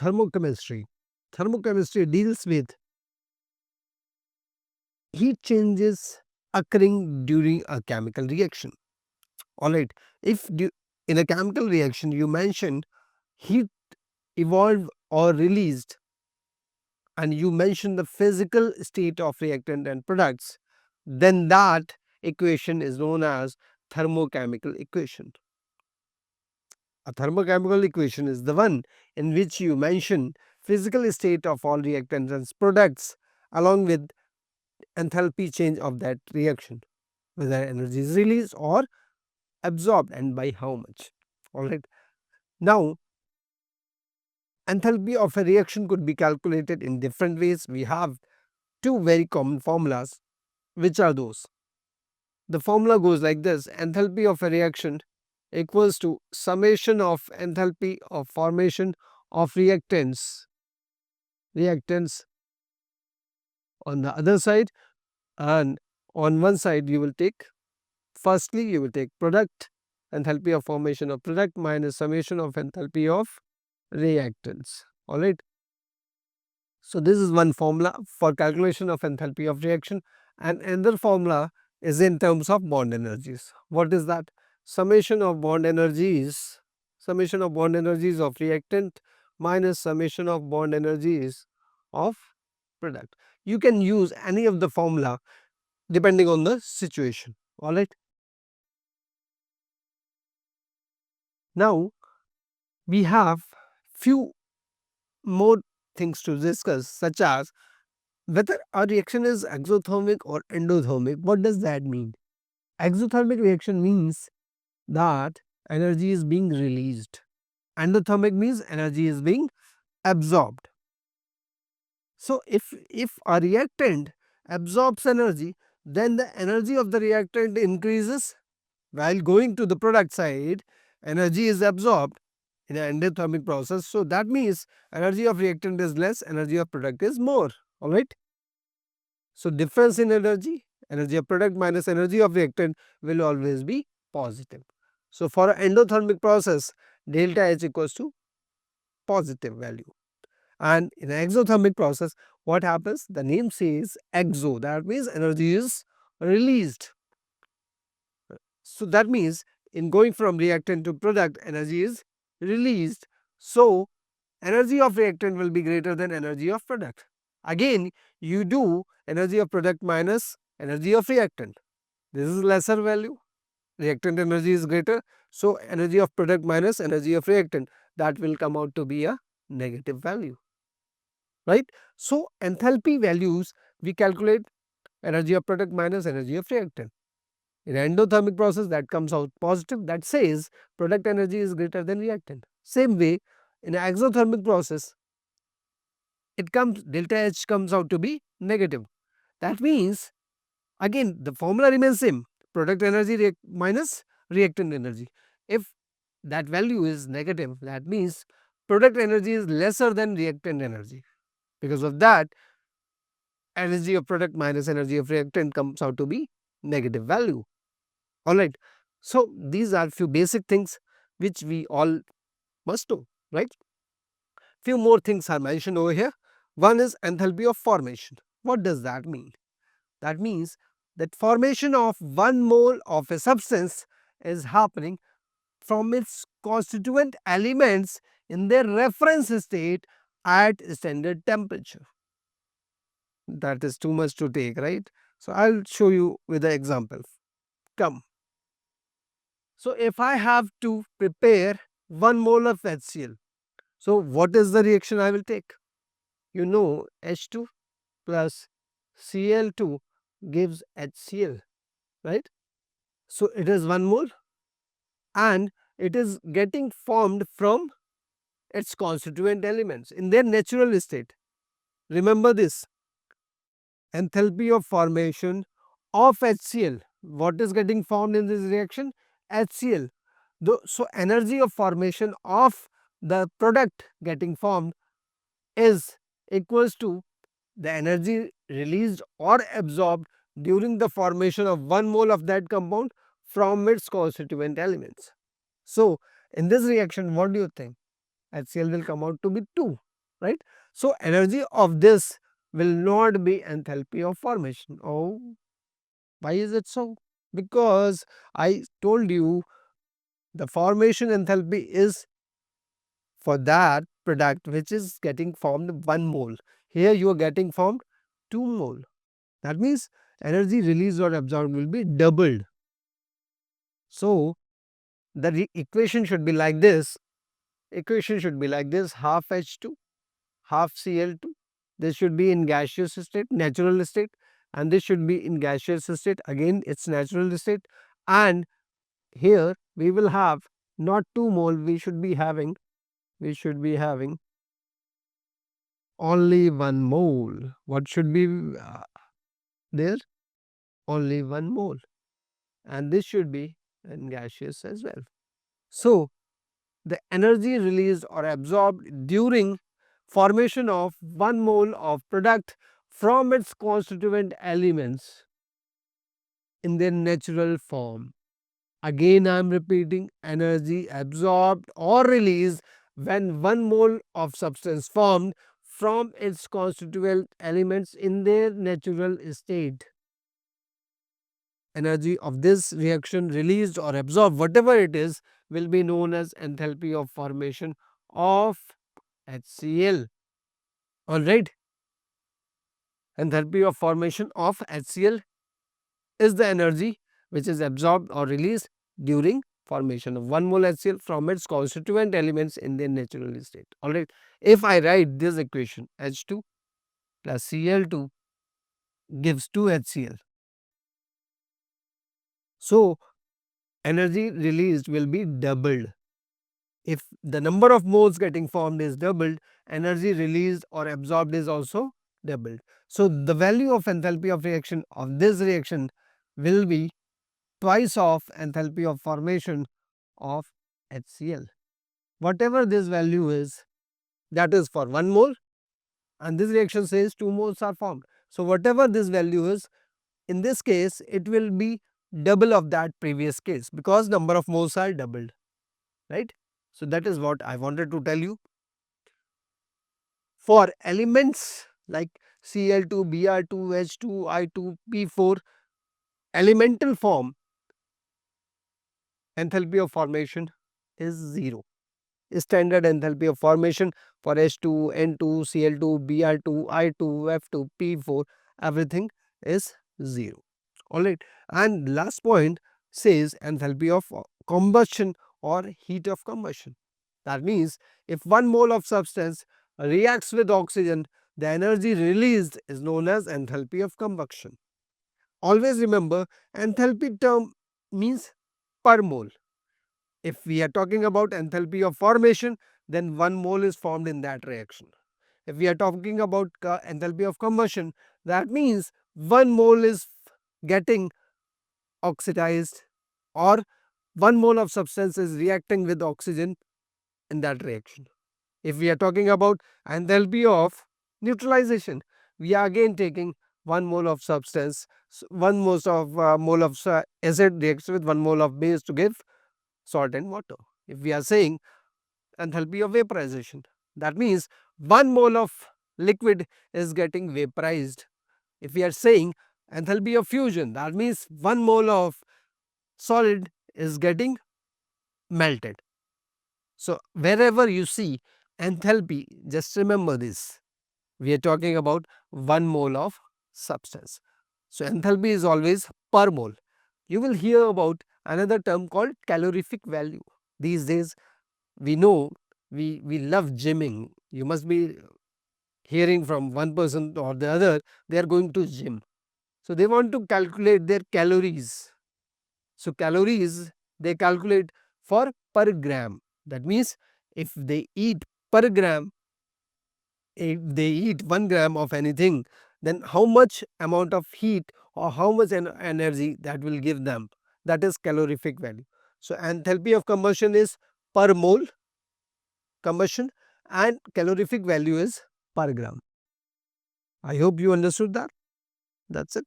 thermochemistry. Thermochemistry deals with heat changes occurring during a chemical reaction. All right. If in a chemical reaction you mentioned heat evolved or released, and you mention the physical state of reactant and products, then that equation is known as thermochemical equation. A thermochemical equation is the one in which you mention physical state of all reactants and products along with enthalpy change of that reaction, whether energy is released or absorbed and by how much. All right. Now, enthalpy of a reaction could be calculated in different ways. We have two very common formulas. Which are those? The formula goes like this: enthalpy of a reaction equals to summation of enthalpy of formation of reactants on the other side, and on one side you will take, firstly you will take product, enthalpy of formation of product minus summation of enthalpy of reactants. All right. So this is one formula for calculation of enthalpy of reaction, and another formula is in terms of bond energies. What is that? Summation of bond energies, summation of bond energies of reactant minus summation of bond energies of product. You can use any of the formula depending on the situation. All right. Now we have few more things to discuss, such as whether a reaction is exothermic or endothermic. What does that mean? Exothermic reaction means that energy is being released. Endothermic means energy is being absorbed. So if a reactant absorbs energy, then the energy of the reactant increases. While going to the product side, energy is absorbed in an endothermic process. So that means energy of reactant is less, energy of product is more. All right. So difference in energy, energy of product minus energy of reactant will always be positive. So for an endothermic process, delta H equals to positive value. And in an exothermic process, what happens? The name says exo, that means energy is released. So that means in going from reactant to product, energy is released. So energy of reactant will be greater than energy of product. Again, you do energy of product minus energy of reactant. This is lesser value. Reactant energy is greater. So energy of product minus energy of reactant, that will come out to be a negative value. Right. So enthalpy values, we calculate energy of product minus energy of reactant. In endothermic process, that comes out positive, that says product energy is greater than reactant. Same way, in an exothermic process, it comes, delta H comes out to be negative. That means again the formula remains same, product energy minus reactant energy. If that value is negative, that means product energy is lesser than reactant energy. Because of that, energy of product minus energy of reactant comes out to be negative value. All right. So these are few basic things which we all must know, right? Few more things are mentioned over here. One is enthalpy of formation. What does that mean? That means that formation of 1 mole of a substance is happening from its constituent elements in their reference state at standard temperature. That is too much to take, right? So I'll show you with the example. Come. So if I have to prepare 1 mole of HCl, so what is the reaction I will take? You know, H2 plus Cl2 gives HCl, right? So it is 1 mole and it is getting formed from its constituent elements in their natural state. Remember this, enthalpy of formation of HCl. What is getting formed in this reaction? HCl. So energy of formation of the product getting formed is equals to the energy released or absorbed during the formation of 1 mole of that compound from its constituent elements. So in this reaction, what do you think? HCl will come out to be 2. right? So energy of this will not be enthalpy of formation. Oh, why is it so? Because I told you the formation enthalpy is for that product which is getting formed 1 mole. Here you are getting formed 2 mole. That means energy released or absorbed will be doubled. So the equation should be like this. Equation should be like this: half H2, half Cl2. This should be in gaseous state, natural state, and this should be in gaseous state. Again, it's natural state. And here we will have not 2 mole. We should be having only 1 mole. What should be there? Only 1 mole. And this should be in gaseous as well. So the energy released or absorbed during formation of 1 mole of product from its constituent elements in their natural form. Again, I am repeating: energy absorbed or released when 1 mole of substance formed from its constituent elements in their natural state. Energy of this reaction released or absorbed, whatever it is, will be known as enthalpy of formation of HCl. Alright, enthalpy of formation of HCl is the energy which is absorbed or released during formation of 1 mole HCl from its constituent elements in their natural state. Alright, if I write this equation, H2 plus Cl2 gives 2 HCl. So energy released will be doubled. If the number of moles getting formed is doubled, energy released or absorbed is also doubled. So the value of enthalpy of reaction of this reaction will be twice of enthalpy of formation of HCl. Whatever this value is, that is for 1 mole, and this reaction says 2 moles are formed. So whatever this value is, in this case it will be double of that previous case, because number of moles are doubled, right? So that is what I wanted to tell you. For elements like Cl2, Br2, H2, I2, P4, elemental form, enthalpy of formation is 0. Standard enthalpy of formation for H2, N2, Cl2, Br2, I2, F2, P4, everything is 0. Alright, and last point says enthalpy of combustion or heat of combustion. That means if 1 mole of substance reacts with oxygen, the energy released is known as enthalpy of combustion. Always remember, enthalpy term means per mole. If we are talking about enthalpy of formation, then 1 mole is formed in that reaction. If we are talking about enthalpy of combustion, that means 1 mole is getting oxidized, or 1 mole of substance is reacting with oxygen in that reaction. If we are talking about enthalpy of neutralization, we are again taking 1 mole of substance, 1 mole of acid reacts with 1 mole of base to give salt and water. If we are saying enthalpy of vaporization, that means 1 mole of liquid is getting vaporized. If we are saying enthalpy of fusion, that means 1 mole of solid is getting melted. So wherever you see enthalpy, just remember this: we are talking about 1 mole of substance. So enthalpy is always per mole. You will hear about another term called calorific value. These days we know, we love gymming. You must be hearing from one person or the other, they are going to gym. So they want to calculate their calories. So calories they calculate for per gram. That means if they eat per gram, if they eat 1 gram of anything, then how much amount of heat or how much energy that will give them. That is calorific value. So enthalpy of combustion is per mole combustion, and calorific value is per gram. I hope you understood that. That's it.